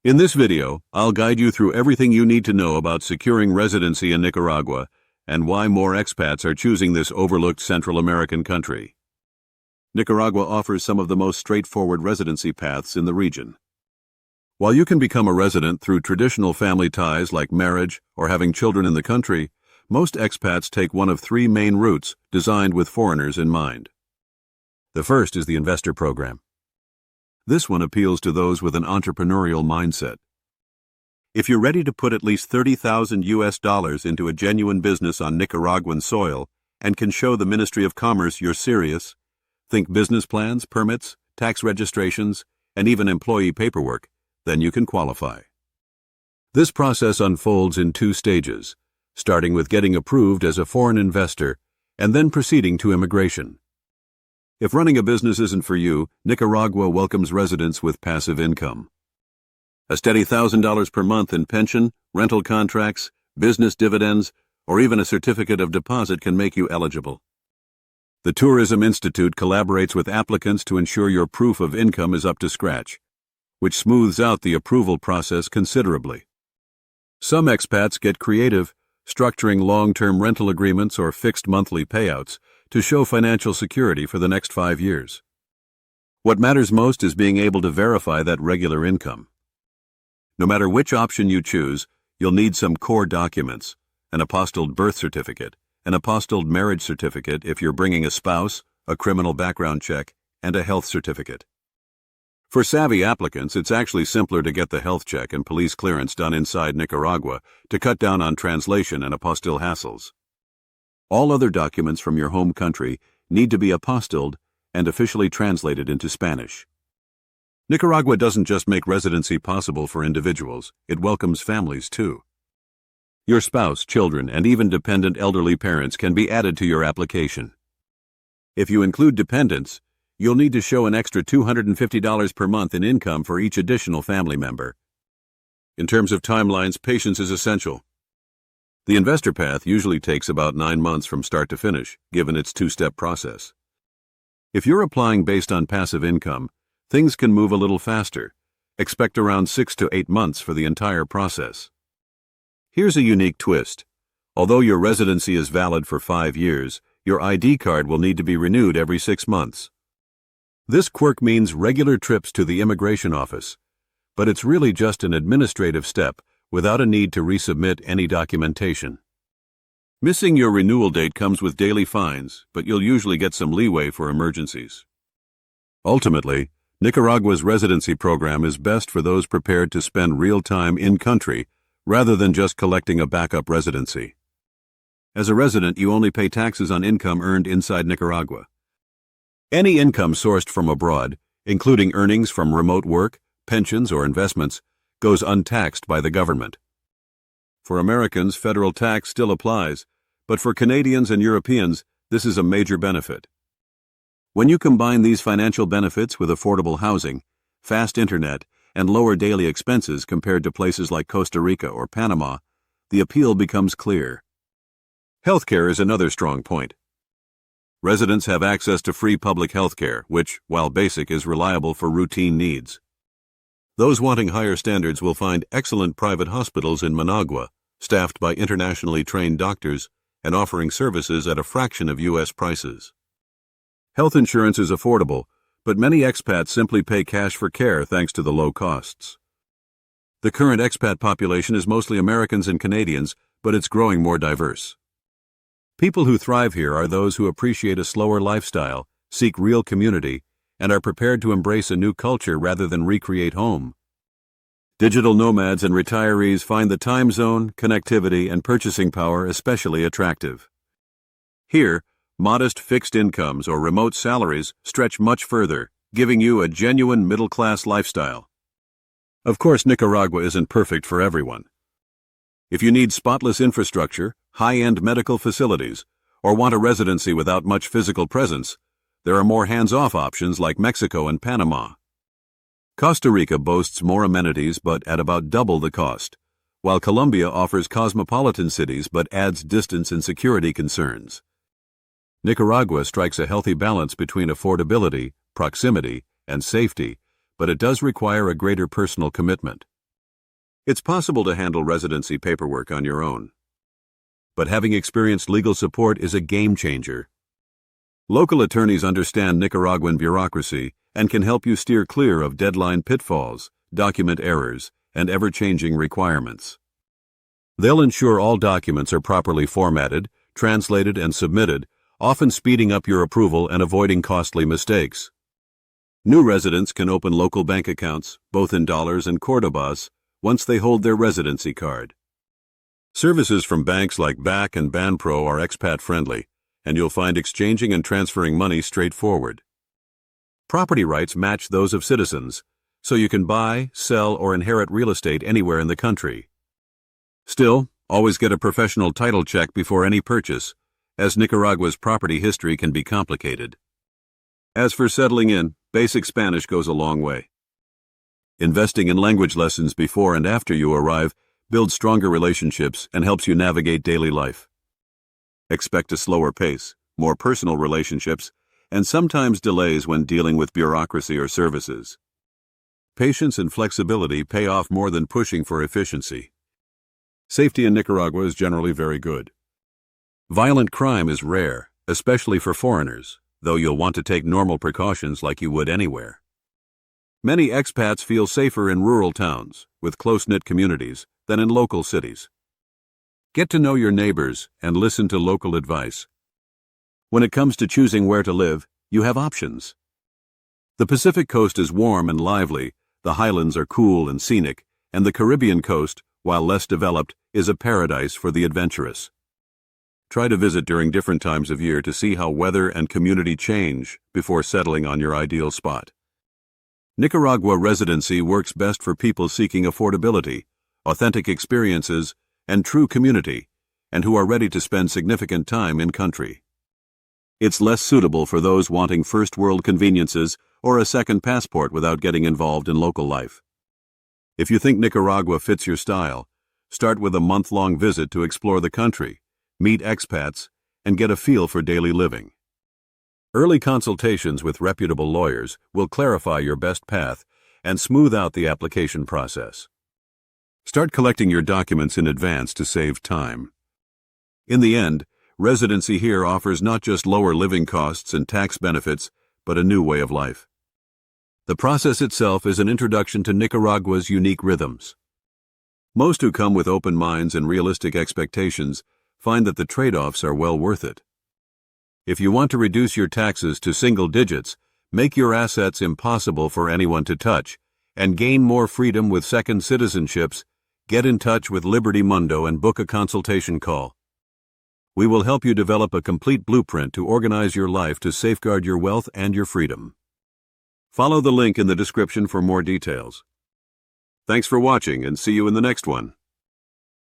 In this video, I'll guide you through everything you need to know about securing residency in Nicaragua and why more expats are choosing this overlooked Central American country. Nicaragua offers some of the most straightforward residency paths in the region. While you can become a resident through traditional family ties like marriage or having children in the country, most expats take one of three main routes designed with foreigners in mind. The first is the investor program. This one appeals to those with an entrepreneurial mindset. If you're ready to put at least $30,000 into a genuine business on Nicaraguan soil and can show the Ministry of Commerce you're serious, think business plans, permits, tax registrations, and even employee paperwork, then you can qualify. This process unfolds in two stages, starting with getting approved as a foreign investor and then proceeding to immigration. If running a business isn't for you, Nicaragua welcomes residents with passive income. A steady $1,000 per month in pension, rental contracts, business dividends, or even a certificate of deposit can make you eligible. The Tourism Institute collaborates with applicants to ensure your proof of income is up to scratch, which smooths out the approval process considerably. Some expats get creative, structuring long-term rental agreements or fixed monthly payouts to show financial security for the next 5 years. What matters most is being able to verify that regular income. No matter which option you choose, you'll need some core documents: an apostilled birth certificate, an apostilled marriage certificate if you're bringing a spouse, a criminal background check, and a health certificate. For savvy applicants, it's actually simpler to get the health check and police clearance done inside Nicaragua to cut down on translation and apostille hassles. All other documents from your home country need to be apostilled and officially translated into Spanish. Nicaragua doesn't just make residency possible for individuals, it welcomes families too. Your spouse, children, and even dependent elderly parents can be added to your application. If you include dependents, you'll need to show an extra $250 per month in income for each additional family member. In terms of timelines, patience is essential. The investor path usually takes about 9 months from start to finish, given its two-step process. If you're applying based on passive income, things can move a little faster. Expect around 6 to 8 months for the entire process. Here's a unique twist. Although your residency is valid for 5 years, your ID card will need to be renewed every 6 months. This quirk means regular trips to the immigration office, but it's really just an administrative step without a need to resubmit any documentation. Missing your renewal date comes with daily fines, but you'll usually get some leeway for emergencies. Ultimately, Nicaragua's residency program is best for those prepared to spend real time in-country rather than just collecting a backup residency. As a resident, you only pay taxes on income earned inside Nicaragua. Any income sourced from abroad, including earnings from remote work, pensions, or investments, goes untaxed by the government. For Americans, federal tax still applies, but for Canadians and Europeans, this is a major benefit. When you combine these financial benefits with affordable housing, fast internet, and lower daily expenses compared to places like Costa Rica or Panama, the appeal becomes clear. Healthcare is another strong point. Residents have access to free public healthcare, which, while basic, is reliable for routine needs. Those wanting higher standards will find excellent private hospitals in Managua, staffed by internationally trained doctors and offering services at a fraction of U.S. prices. Health insurance is affordable, but many expats simply pay cash for care thanks to the low costs. The current expat population is mostly Americans and Canadians, but it's growing more diverse. People who thrive here are those who appreciate a slower lifestyle, seek real community, and are prepared to embrace a new culture rather than recreate home. Digital nomads and retirees find the time zone, connectivity, and purchasing power especially attractive. Here, modest fixed incomes or remote salaries stretch much further, giving you a genuine middle-class lifestyle. Of course, Nicaragua isn't perfect for everyone. If you need spotless infrastructure, high-end medical facilities, or want a residency without much physical presence, there are more hands-off options like Mexico and Panama. Costa Rica boasts more amenities but at about double the cost, while Colombia offers cosmopolitan cities but adds distance and security concerns. Nicaragua strikes a healthy balance between affordability, proximity, and safety, but it does require a greater personal commitment. It's possible to handle residency paperwork on your own. But having experienced legal support is a game changer. Local attorneys understand Nicaraguan bureaucracy and can help you steer clear of deadline pitfalls, document errors, and ever-changing requirements. They'll ensure all documents are properly formatted, translated, and submitted, often speeding up your approval and avoiding costly mistakes. New residents can open local bank accounts, both in dollars and Cordobas, once they hold their residency card. Services from banks like BAC and Banpro are expat-friendly, and you'll find exchanging and transferring money straightforward. Property rights match those of citizens, so you can buy, sell, or inherit real estate anywhere in the country. Still, always get a professional title check before any purchase, as Nicaragua's property history can be complicated. As for settling in, basic Spanish goes a long way. Investing in language lessons before and after you arrive builds stronger relationships and helps you navigate daily life. Expect a slower pace, more personal relationships, and sometimes delays when dealing with bureaucracy or services. Patience and flexibility pay off more than pushing for efficiency. Safety in Nicaragua is generally very good. Violent crime is rare, especially for foreigners, though you'll want to take normal precautions like you would anywhere. Many expats feel safer in rural towns, with close-knit communities, than in local cities. Get to know your neighbors and listen to local advice. When it comes to choosing where to live, you have options. The Pacific coast is warm and lively, the highlands are cool and scenic, and the Caribbean coast, while less developed, is a paradise for the adventurous. Try to visit during different times of year to see how weather and community change before settling on your ideal spot. Nicaragua Residency works best for people seeking affordability, authentic experiences, and true community, and who are ready to spend significant time in country. It's less suitable for those wanting first-world conveniences or a second passport without getting involved in local life. If you think Nicaragua fits your style, start with a month-long visit to explore the country, meet expats, and get a feel for daily living. Early consultations with reputable lawyers will clarify your best path and smooth out the application process. Start collecting your documents in advance to save time. In the end, residency here offers not just lower living costs and tax benefits, but a new way of life. The process itself is an introduction to Nicaragua's unique rhythms. Most who come with open minds and realistic expectations find that the trade-offs are well worth it. If you want to reduce your taxes to single digits, make your assets impossible for anyone to touch, and gain more freedom with second citizenships, get in touch with Liberty Mundo and book a consultation call. We will help you develop a complete blueprint to organize your life to safeguard your wealth and your freedom. Follow the link in the description for more details. Thanks for watching and see you in the next one.